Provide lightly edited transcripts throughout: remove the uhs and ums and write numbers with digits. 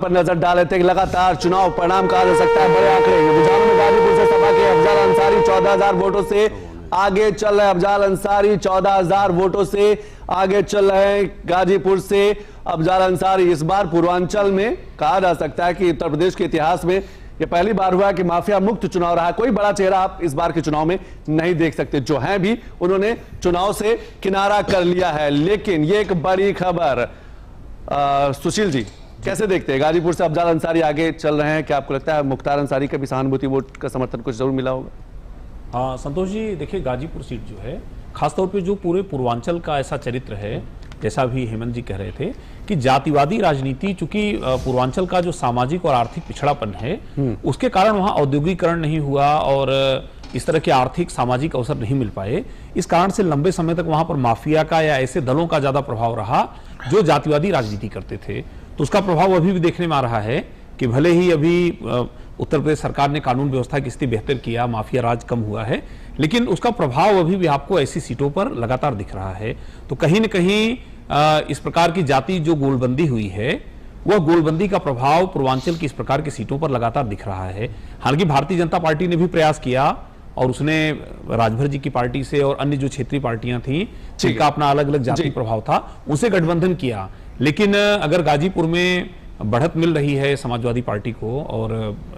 पर नजर डाले थे। लगातार चुनाव परिणाम कहा जा सकता है बड़े आंकड़े रुझानों में गाजीपुर से सपा के अफजल अंसारी 14,000 वोटों से आगे चल रहे हैं। अफजल अंसारी 14,000 वोटों से आगे चल रहे हैं गाजीपुर से अफजल अंसारी। इस बार पूर्वांचल में कहा जा सकता है कि उत्तर प्रदेश के इतिहास में यह पहली बार हुआ कि माफिया मुक्त चुनाव रहा। कोई बड़ा चेहरा आप इस बार के चुनाव में नहीं देख सकते, जो है भी उन्होंने चुनाव से किनारा कर लिया है। लेकिन ये एक बड़ी खबर, सुशील जी कैसे देखते हैं गाजीपुर से अफजल अंसारी आगे चल रहे हैं? क्या आपको लगता है मुख्तार अंसारी का भी सहानुभूति वोट का समर्थन कुछ जरूर मिला होगा? हाँ संतोष जी, देखिए गाजीपुर सीट जो है खासतौर पे जो पूरे पूर्वांचल का ऐसा चरित्र है, जैसा भी हेमंत जी कह रहे थे कि जातिवादी राजनीति, चूंकि पूर्वांचल का जो सामाजिक और आर्थिक पिछड़ापन है उसके कारण वहाँ औद्योगिकरण नहीं हुआ और इस तरह के आर्थिक सामाजिक अवसर नहीं मिल पाए। इस कारण से लंबे समय तक वहां पर माफिया का या ऐसे दलों का ज्यादा प्रभाव रहा जो जातिवादी राजनीति करते थे। तो उसका प्रभाव अभी भी देखने में आ रहा है कि भले ही अभी उत्तर प्रदेश सरकार ने कानून व्यवस्था की स्थिति बेहतर किया, माफिया राज कम हुआ है, लेकिन उसका प्रभाव अभी भी आपको ऐसी सीटों पर लगातार दिख रहा है। तो कहीं न कहीं इस प्रकार की जाति जो गोलबंदी हुई है वह गोलबंदी का प्रभाव पूर्वांचल की इस प्रकार की सीटों पर लगातार दिख रहा है। हालांकि भारतीय जनता पार्टी ने भी प्रयास किया और उसने राजभर जी की पार्टी से और अन्य जो क्षेत्रीय पार्टियां थी जिनका अपना अलग अलग जाति प्रभाव था उनसे गठबंधन किया। लेकिन अगर गाजीपुर में बढ़त मिल रही है समाजवादी पार्टी को और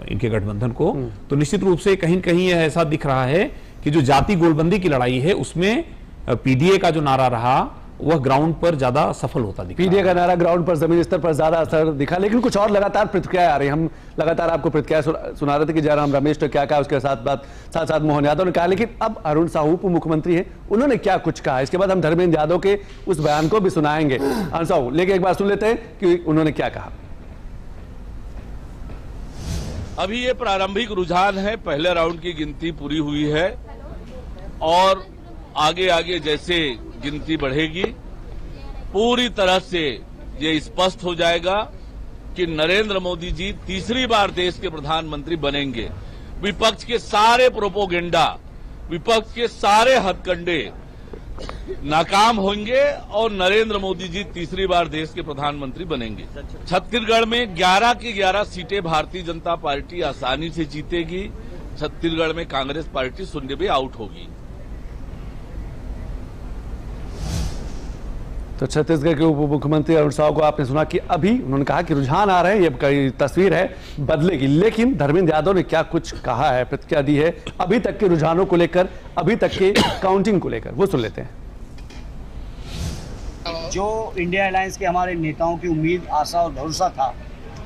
इनके गठबंधन को, तो निश्चित रूप से कहीं कहीं यह ऐसा दिख रहा है कि जो जाति गोलबंदी की लड़ाई है उसमें पीडीए का जो नारा रहा वह ग्राउंड पर ज्यादा सफल होता दिखा। पीडीए का नारा ग्राउंड पर जमीन स्तर पर ज्यादा असर दिखा। लेकिन कुछ और लगातार प्रतिक्रियाएं आ रही, हम लगातार आपको प्रतिक्रिया सुना रहे थे कि जयराम रमेश ने क्या कहा, उसके साथ साथ मोहन यादव ने कहा। लेकिन अब अरुण साहू उप मुख्यमंत्री हैं, उन्होंने क्या कुछ कहा, इसके बाद हम धर्मेंद्र यादव के उस बयान को भी सुनाएंगे। अरुण साहू, लेकिन एक बार सुन लेते हैं कि उन्होंने क्या कहा। अभी ये प्रारंभिक रुझान है, पहले राउंड की गिनती पूरी हुई है और आगे आगे जैसे गिनती बढ़ेगी पूरी तरह से ये स्पष्ट हो जाएगा कि नरेंद्र मोदी जी तीसरी बार देश के प्रधानमंत्री बनेंगे। विपक्ष के सारे प्रोपोगेंडा, विपक्ष के सारे हथकंडे नाकाम होंगे और नरेंद्र मोदी जी तीसरी बार देश के प्रधानमंत्री बनेंगे। छत्तीसगढ़ में 11 की 11 सीटें भारतीय जनता पार्टी आसानी से जीतेगी। छत्तीसगढ़ में कांग्रेस पार्टी शून्य में आउट होगी। तो छत्तीसगढ़ के उप मुख्यमंत्री अरुण साहू को आपने सुना कि अभी उन्होंने कहा कि रुझान आ रहे हैं, ये तस्वीर है बदलेगी। लेकिन धर्मेंद्र यादव ने क्या कुछ कहा है, प्रतिक्रिया दी है अभी तक के रुझानों को लेकर, अभी तक के काउंटिंग को लेकर, वो सुन लेते हैं। जो इंडिया अलायंस के हमारे नेताओं की उम्मीद, आशा और भरोसा था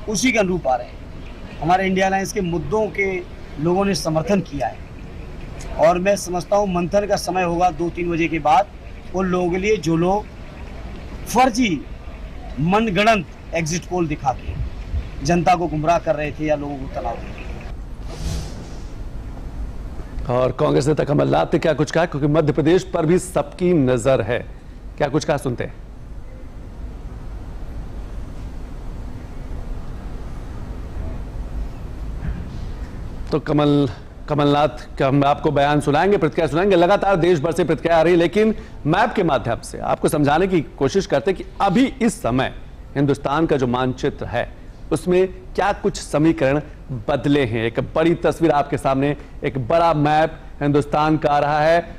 उसी के अनुरूप आ रहे हैं। हमारे इंडिया अलायंस के मुद्दों के लोगों ने समर्थन किया है और मैं समझता हूँ मंथन का समय होगा 2-3 बजे के बाद उन लोगों के लिए जो लोग फर्जी मनगढ़ंत एग्जिट पोल दिखा के जनता को गुमराह कर रहे थे या लोगों को तनाव दे रहे थे। और कांग्रेस नेता कमलनाथ ने क्या कुछ कहा, क्योंकि मध्य प्रदेश पर भी सबकी नजर है, क्या कुछ कहा सुनते हैं। तो कमलनाथ का हम आपको बयान सुनाएंगे, प्रतिक्रिया सुनाएंगे। लगातार देश भर से प्रतिक्रिया आ रही है, लेकिन मैप के माध्यम से आपको समझाने की कोशिश करते हैं कि अभी इस समय हिंदुस्तान का जो मानचित्र है उसमें क्या कुछ समीकरण बदले हैं। एक बड़ी तस्वीर आपके सामने, एक बड़ा मैप हिंदुस्तान का आ रहा है।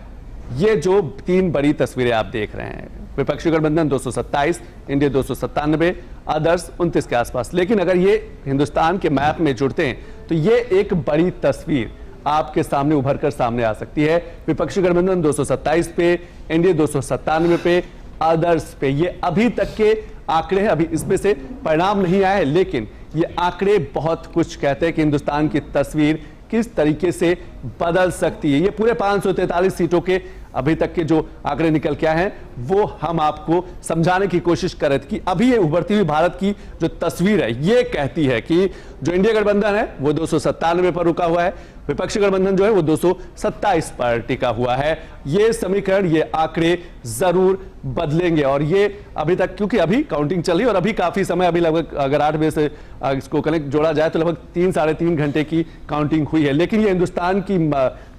ये जो 3 बड़ी तस्वीरें आप देख रहे हैं, विपक्षी गठबंधन 227, इंडिया 297, आदर्श 29 के आसपास। लेकिन अगर ये हिंदुस्तान के मैप में जुड़ते हैं तो ये एक बड़ी तस्वीर आपके सामने उभर कर सामने आ सकती है। विपक्षी गठबंधन 227 पे, इंडिया 297 पे, आदर्श पे। ये अभी तक के आंकड़े हैं, अभी इसमें से परिणाम नहीं आए, लेकिन ये आंकड़े बहुत कुछ कहते हैं कि हिंदुस्तान की तस्वीर किस तरीके से बदल सकती है। ये पूरे 543 सीटों के अभी तक के जो आंकड़े निकल के आए हैं वो हम आपको समझाने की कोशिश कर रहे थे कि अभी ये उभरती हुई भारत की जो तस्वीर है ये कहती है कि जो इंडिया गठबंधन है वो 297 पर रुका हुआ है, विपक्षी गठबंधन जो है वो 227 पर टिका हुआ है। ये समीकरण, ये आंकड़े जरूर बदलेंगे और ये अभी तक, क्योंकि अभी काउंटिंग चल रही है और अभी काफी समय, अभी लगभग अगर 8 बजे से इसको कनेक्ट जोड़ा जाए तो लगभग 3-3.5 घंटे की काउंटिंग हुई है। लेकिन ये हिंदुस्तान की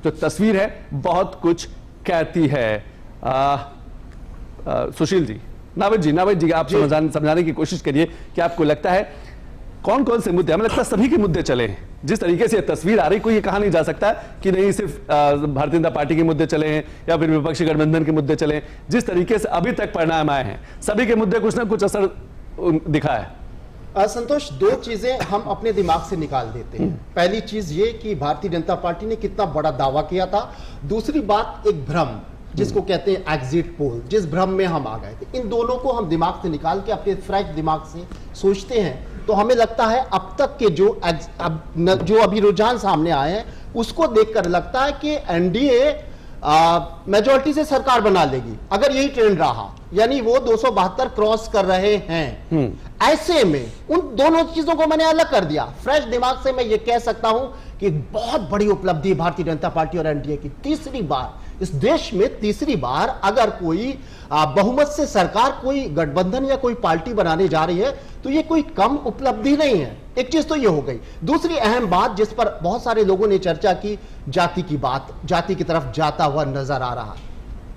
जो तस्वीर है बहुत कुछ कहती है। सुशील जी, नाविद जी आप समझाने की कोशिश करिए कि आपको लगता है कौन कौन से मुद्दे, हमें लगता है सभी के मुद्दे चले हैं। जिस तरीके से तस्वीर आ रही, कोई ये कहा नहीं जा सकता कि नहीं सिर्फ भारतीय जनता पार्टी के मुद्दे चले हैं या फिर विपक्षी गठबंधन के मुद्दे चले हैं। जिस तरीके से अभी तक परिणाम आए हैं, सभी के मुद्दे कुछ ना कुछ असर दिखा है। संतोष, दो चीजें हम अपने दिमाग से निकाल देते हैं। पहली चीज ये कि भारतीय जनता पार्टी ने कितना बड़ा दावा किया था। दूसरी बात, एक भ्रम जिसको कहते हैं एग्जिट पोल, जिस भ्रम में हम आ गए थे। इन दोनों को हम दिमाग से निकाल के अपने फ्रेश दिमाग से सोचते हैं तो हमें लगता है अब तक के जो अभी रुझान सामने आए हैं उसको देखकर लगता है कि एनडीए मेजॉरिटी से सरकार बना लेगी अगर यही ट्रेंड रहा, यानी वो 272 क्रॉस कर रहे हैं। ऐसे में उन दोनों चीजों को मैंने अलग कर दिया। फ्रेश दिमाग से मैं ये कह सकता हूं कि बहुत बड़ी उपलब्धि भारतीय जनता पार्टी और एनडीए की। तीसरी बार इस देश में, तीसरी बार अगर कोई बहुमत से सरकार, कोई गठबंधन या कोई पार्टी बनाने जा रही है तो ये कोई कम उपलब्धि नहीं है। एक चीज तो ये हो गई। दूसरी अहम बात जिस पर बहुत सारे लोगों ने चर्चा की, जाति की बात, जाति की तरफ जाता हुआ नजर आ रहा है।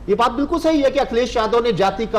ये बात बिल्कुल सही है कि अखिलेश यादव ने जाति का